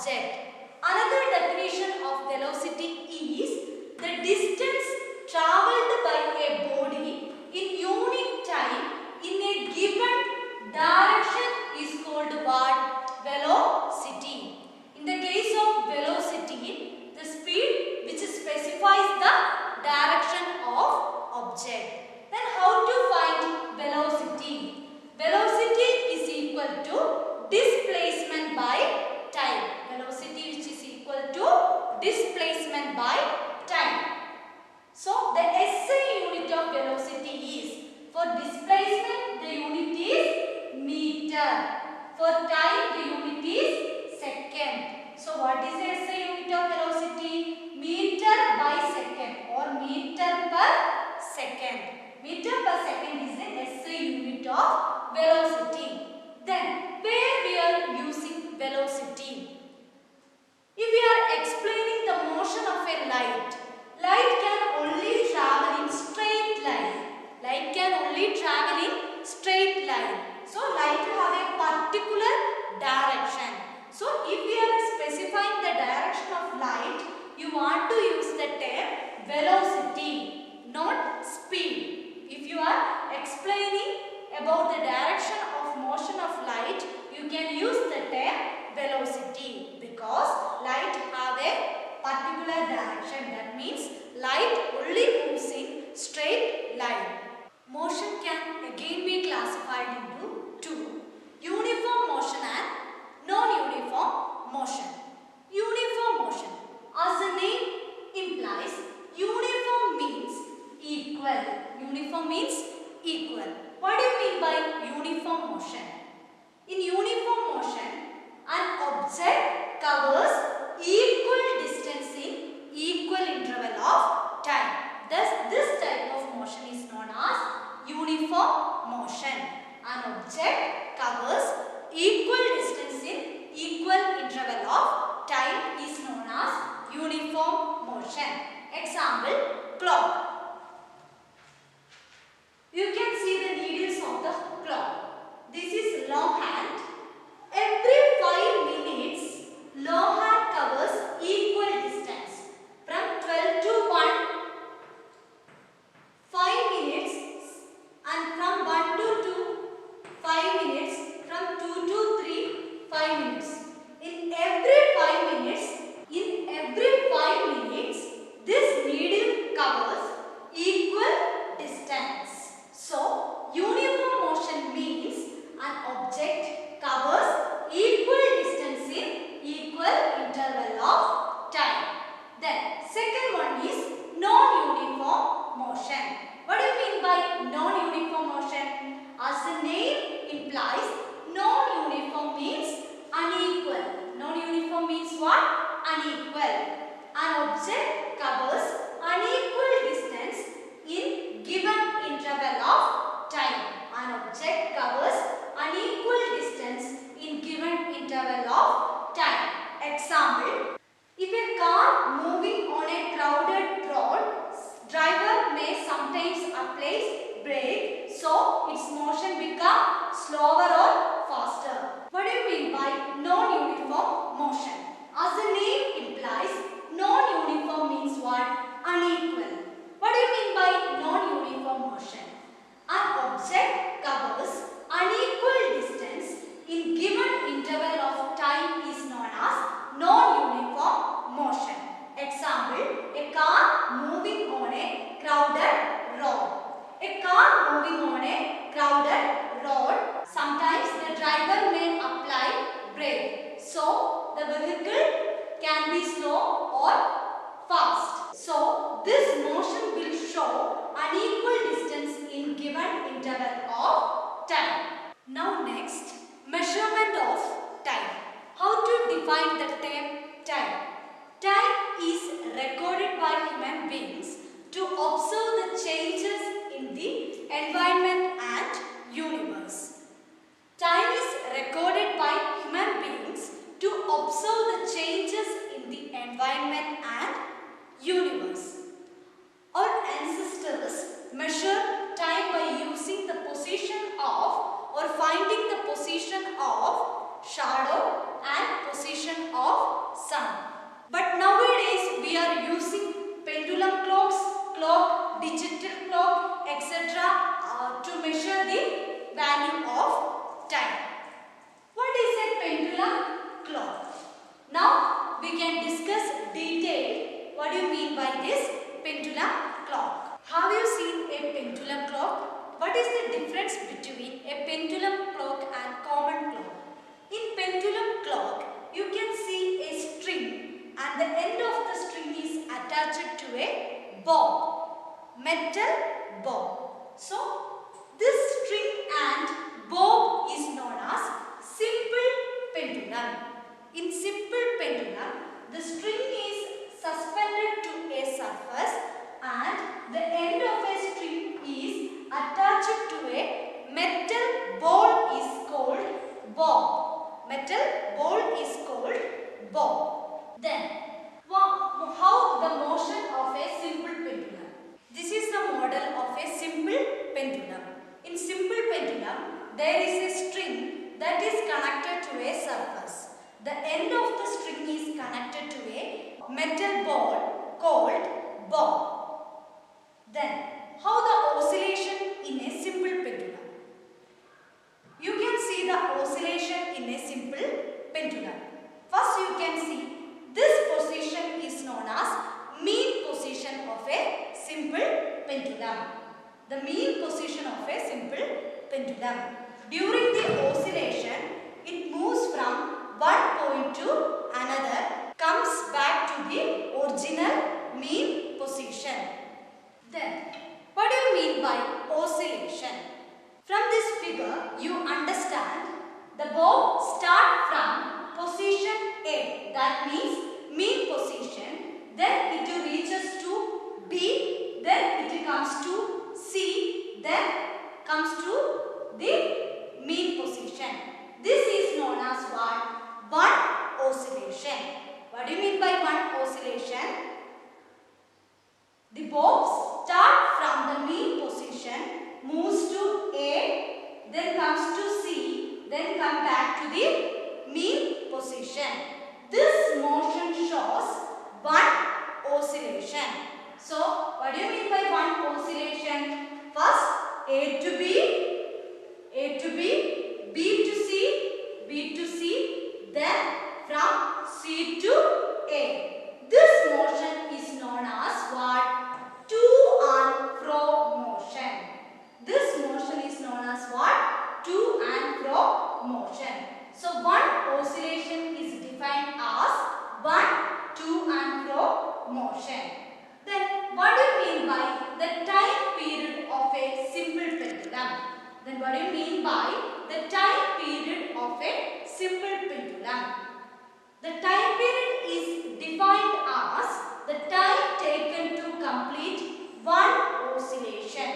object. Another definition of velocity is the distance travelled by a body in unit time in a given direction is called what? Velocity. In the case of velocity, the speed which specifies the direction of object. Then how to find velocity? Velocity is equal to displacement by time. Velocity which is equal to displacement by time. So the SI unit of velocity is, for displacement the unit is meter. For time the unit is second. So what is the SI unit of velocity? Meter by second or meter per second. Meter per second is the SI unit of velocity. Then where we are using velocity? If we are explaining the motion of a light, light can only travel in straight line. Light can only travel in straight line. So light have a particular direction. So if we are specifying the direction of light, you want to use the term velocity, not speed. If you are explaining about the direction of motion of light, you can use the term velocity because light have a particular direction. That means light only moves in straight line. Motion can again be classified into two: uniform motion and non-uniform motion. Uniform motion, as the name implies, uniform means equal. Uniform means equal. What do you mean by uniform motion? In uniform motion, an object covers equal distance in equal interval of time. Thus, this type of motion is known as uniform motion. An object covers equal distance in equal interval of time is known as uniform motion. Example, clock. You can see the needles of the clock. This is long hand. Every 5 minutes, long hand covers equal distance. From 12 to 1, 5 minutes, and from 1 to 2, 5 minutes, from 2 to 3, 5 minutes. In every 5 minutes, this needle covers equal distance. So, uniform motion means an object covers equal distance in equal interval of time. Then, second one is non-uniform motion. What do you mean by non-uniform motion? As the name implies, non-uniform means unequal. Non-uniform means what? Unequal. An object covers unequal distance in given interval of time. An object covers unequal distance in given interval of time. Example, if a car moving on a crowded road, driver may sometimes apply brake, so its motion becomes slower or faster. What do you mean by non-uniform motion? As the name implies, non-uniform means what? Unequal. What do you mean by non-uniform motion? An object covers unequal distance in given interval of time is known as non-uniform motion. Example, a car moving on a crowded road. A car moving on a crowded road, sometimes the driver may apply brake. So, the vehicle can be slow or fast. So, this motion will show unequal distance in given interval of time. Now next, measurement of time. How to define the term time? Time is recorded by human beings to observe the changes in the environment and universe. Time is recorded by human beings to observe the changes in the environment and universe. Our ancestors measured time by using the position of or finding the position of shadow and position of time. What is a pendulum clock? Now we can discuss detail. What do you mean by this pendulum clock? Have you seen a pendulum clock? What is the difference between a pendulum clock and common clock? In pendulum clock, you can see a string and the end of the string is attached to a bob, metal bob. So, this string and bob is known as simple pendulum. In simple pendulum, the string is suspended to a surface and the end of a string is attached to a metal ball is called bob. Metal ball is called bob. Then, how the motion of a simple pendulum? This is the model of a simple pendulum. In simple pendulum, there is a string that is connected to a surface. The end of the string is connected to a metal ball called bob. Then, how the oscillation in a simple pendulum? You can see the oscillation in a simple pendulum. First you can see this position is known as mean position of a simple pendulum. The mean position of a simple pendulum. During the oscillation, it moves from one point to another, comes back to the original mean position. Then, what do you mean by oscillation? From this figure, you understand the bob start from position A, that means mean position, then it reaches to B, then it comes to C, then comes to the mean position. This is known as what? One oscillation. What do you mean by one oscillation? The bob start from the mean position, moves to A, then comes to C, then come back to the mean position. This motion shows one oscillation. So, what do you mean by one oscillation? First, A to B, B to C, B to C, then from C to A. This motion is known as what? To and fro motion. This motion is known as what? To and fro motion. So, one oscillation is defined as one to and fro motion. Then, what do you mean by the time period of a simple pendulum? Then, what do you mean by the time period of a simple pendulum? The time period is defined as the time taken to complete one oscillation.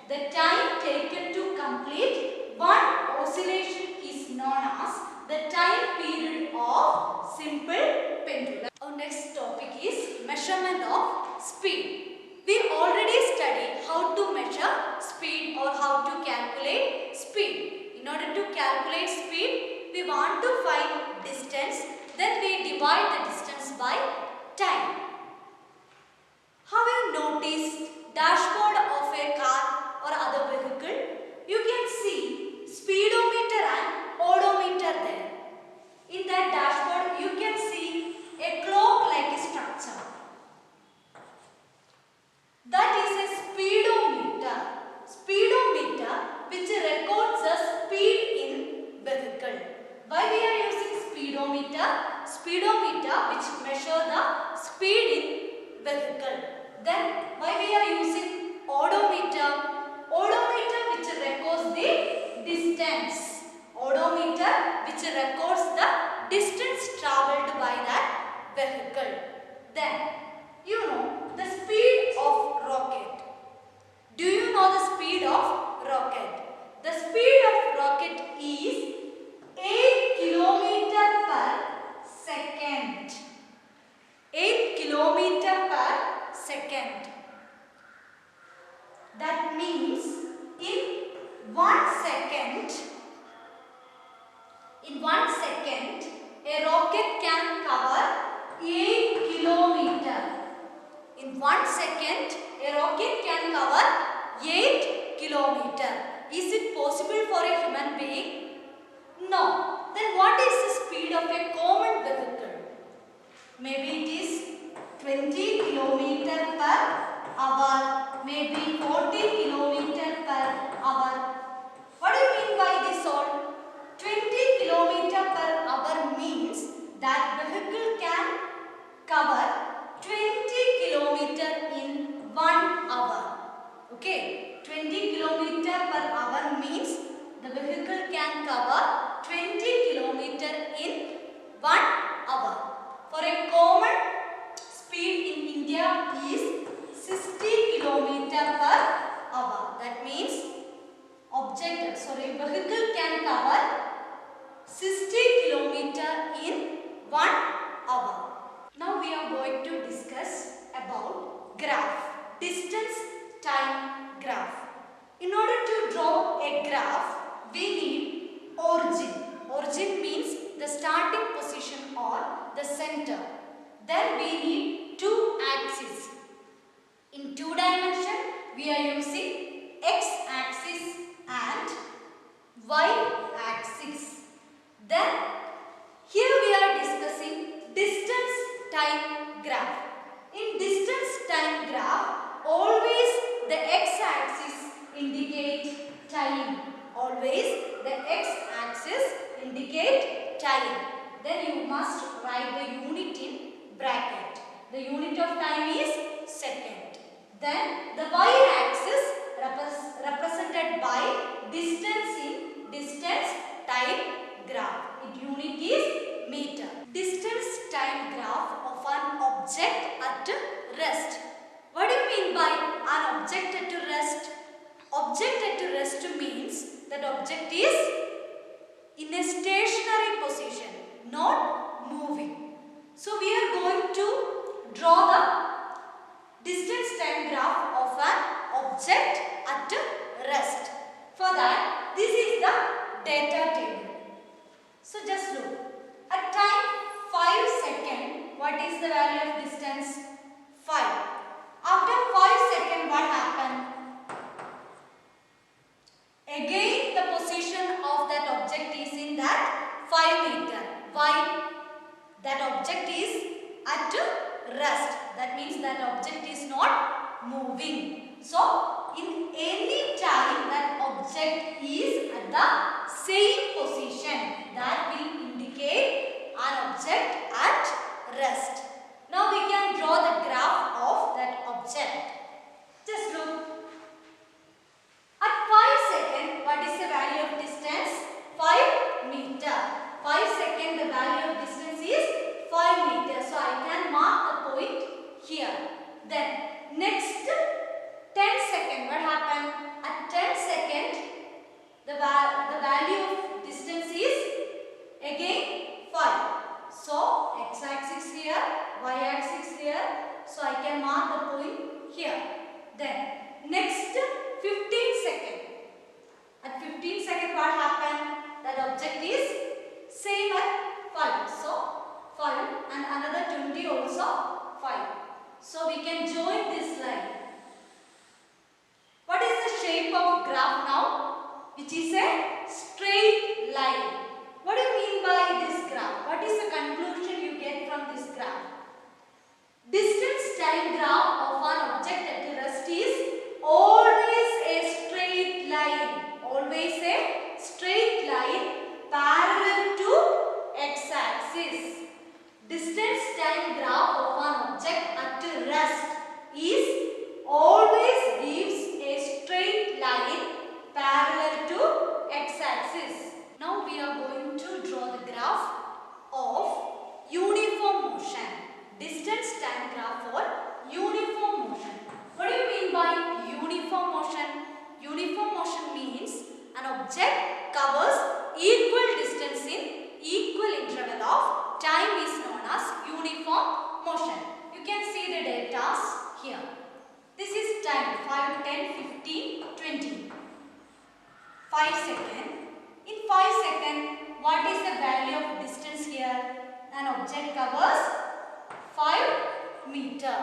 The time taken to complete one oscillation is known as the time period of simple pendulum. Our next topic is measurement of speed. We already studied how to measure speed or how to calculate speed. In order to calculate speed, we want to find distance. Then we divide the distance by time. Have you noticed dashboard of a car or other vehicle? You can see speedometer and odometer there. In that dashboard, you can see a clock-like structure. That is a speedometer. Speedometer which records the speed in vehicle. Why we are using speedometer? Speedometer which measure the speed in vehicle. Then why we are using odometer? Odometer which records the distance. Odometer which records the distance travelled by that vehicle. Then you know the speed of rocket. Do you know the speed of rocket? The speed of rocket is 8 kilometer per second. 8 kilometer per second. That means in 1 second, a rocket can cover 8 kilometer. In 1 second, a rocket can cover 8 kilometer. Is it possible for a human being? No. Then what is the speed of a common vehicle? Maybe it is 20 kilometer per hour, maybe 40 kilometer per hour. What do you mean by this all? 20 kilometer per hour means that vehicle can cover 20 kilometer in 1 hour. Okay, 20 kilometer per hour means the vehicle can cover 20 kilometer in 1 hour. For a common speed in India is 60 kilometer per hour. That means vehicle can cover 60 kilometer in 1 hour. Now we are going to discuss about graph, distance time graph. In order to draw a graph, we need origin. Origin means the starting position or the center. Then we need two axes. In two dimension, we are using x axis and y axis. Then here we are discussing distance time graph. In distance time graph, always the x axis indicate time. Always the x axis indicate time. Then you must write the unit in bracket. The unit of time is second. Then the y axis represented by distance in distance time graph. Its unit is meter. Distance time graph of an object at rest. What do you mean by an object at rest? Object at rest means that object is in a stationary position, not moving. So we are going to draw the distance time graph of an object at rest. For that, this is the data table. So just look. At time 5 seconds, what is the value of distance? 5. After 5 seconds, what happened? Again, the position of that object is in that 5 meter. Why? That object is at rest. That means that object is not moving. So, in any time that object is at the same position, that will indicate an object at rest. Now we can draw the graph of that object. Just look. At 5 seconds, what is the value of distance? 5 meter. 5 seconds, the value of distance is 5 meter. So I can mark the point here. Then next 10 seconds, what happened? At 10 seconds, the value of distance is again 5. So x-axis here, y-axis here. So I can mark the point here. Then next 15 seconds. At 15 seconds, what happened? That object is same at 5. So 5 and another 20 also 5. So we can join this line. What is the shape of graph now? Which is a straight line. What do you mean by this graph? What is the conclusion you get from this graph? Distance time graph of an object at rest is always a straight line. Always a straight line parallel to x-axis. Distance time graph of an object at rest is always gives a straight line parallel to x-axis. Now we are going to draw the graph of uniform motion. Distance time graph for uniform motion. What do you mean by uniform motion? Uniform motion means an object covers equal distance in equal interval of time is known as uniform motion. You can see the data here. This is time 5, 10, 15, 20. 5 seconds. In 5 seconds, what is the value of distance here? An object covers 5 meter.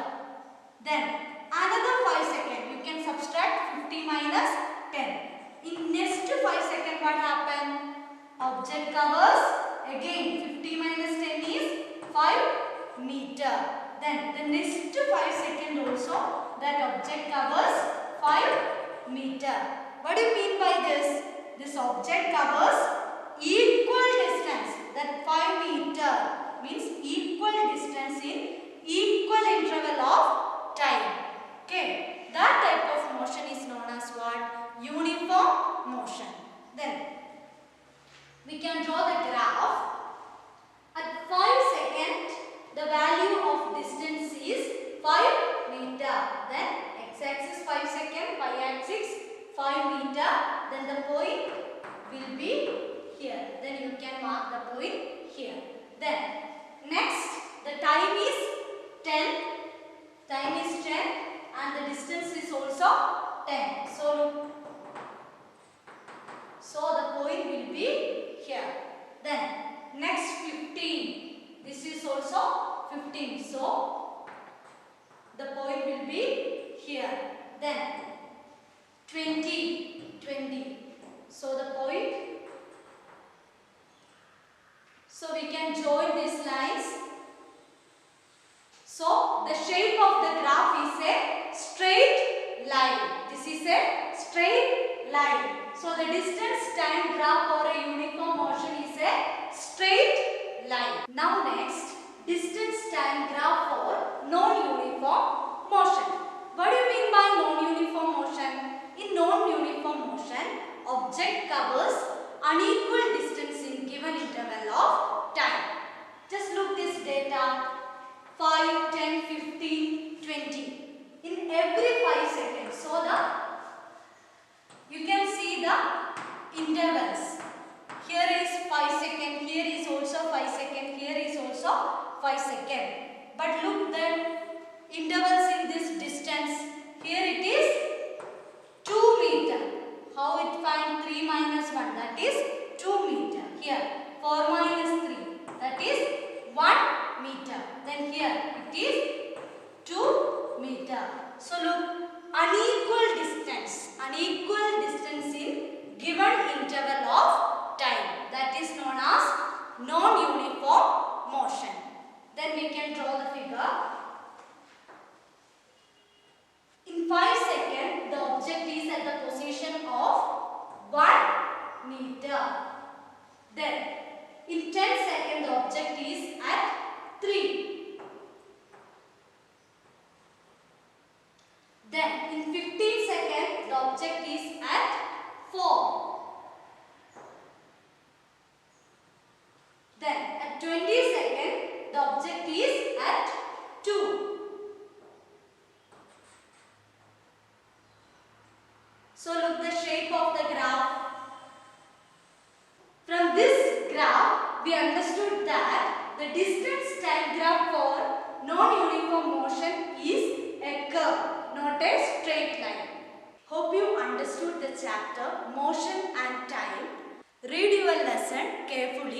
Then another 5 seconds. You can subtract 50 minus 10. In next 5 seconds, what happened? object covers again 50 minus 10 is 5 meter. Then the next 5 second also that object covers 5 meter. What do you mean by this? This object covers equal distance. That 5 meter means equal distance in equal interval of time. Okay. That type of motion is known as what? Uniform motion. Then we can draw the graph. At 5 seconds, the value of distance is 5 meter. Then x-axis 5 seconds, y-axis 5 meter. Then the point will be here. Then you can mark the point here. Then next, the time is 10. Time is 10 and the distance is also 10. So the point will be here. Then next 15. This is also 15. So the point will be here. Then 20. So the point. So we can join these lines. So the shape of the graph is a straight line. This is a straight line. So the distance time graph for a uniform motion is a straight line. Now next, distance time graph for non-uniform motion. What do you mean by non-uniform motion? In non-uniform motion, object covers unequal distance in given interval of time. Just look this data. 5, 10, 15, 20. In every 5 seconds. So you can see the intervals. Here is 5 seconds, here is also 5 seconds, here is also 5 seconds. But look the intervals in this distance. Here it is 2 meter. How it find 3 minus 1? That is 2 meter. Here 4 minus 3. That is 1 meter. Then here it is 2 meter. So look, unequal distance in given interval of time. That is known as non-uniform motion. Then we can draw the figure. In 5 seconds, the object is at the position of 1 meter. Then in 10 seconds, the object is at 3. Then in 15 seconds, the object is at 4. Then at 20 seconds, the object is at 2. So look the shape of the graph. From this graph, we understood that the distance time graph for non-uniform motion is a curve, not a straight line. Hope you understood the chapter Motion and Time. Read your lesson carefully.